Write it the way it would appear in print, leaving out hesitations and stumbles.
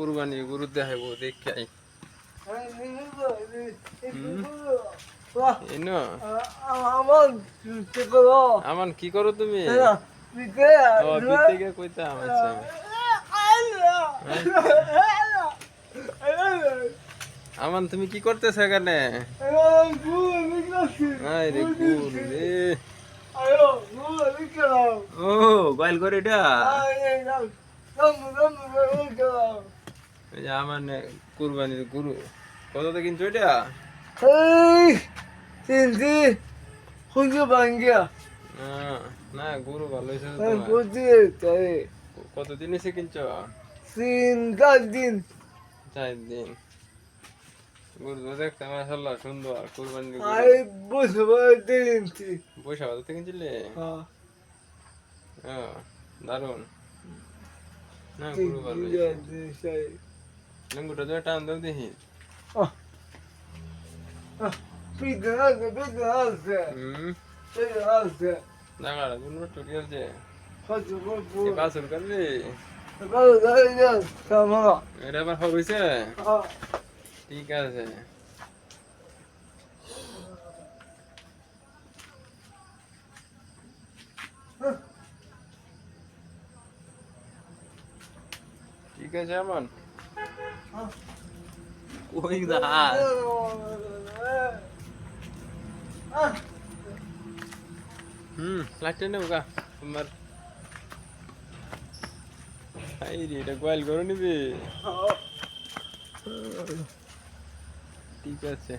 কুরবানির গরু দেখাইবো দেখাই এনো আমান কি করো তুমি ও পিতে গে কইতাম আচ্ছা আমান তুমি কি করতেছ এখানে আই রে গুল রে ও গাইল করে এটা এই যে আমার কুরবানির গরু কততে কিনছো এটা না গরু ভালো হয়েছে কতদিন এসে কিনছো 4 দিন গরু তো দেখতে মাশাআল্লাহ সুন্দর কুরবানির গরু পয়সা বাজার থেকে কিনছিলে দারুন না গরু ভালো হয়েছে লেঙ্গুটা তো টান দাও দেখি লাগাড়া কোন টুটি আছে পাঁচশো করবি এটা আবার হয়েছে ঠিক আছে ঠিক আছে এমন ওই দা লাইটটা নেব গা তোমার এই রে এটা গোয়াল করে নিবি ঠিক আছে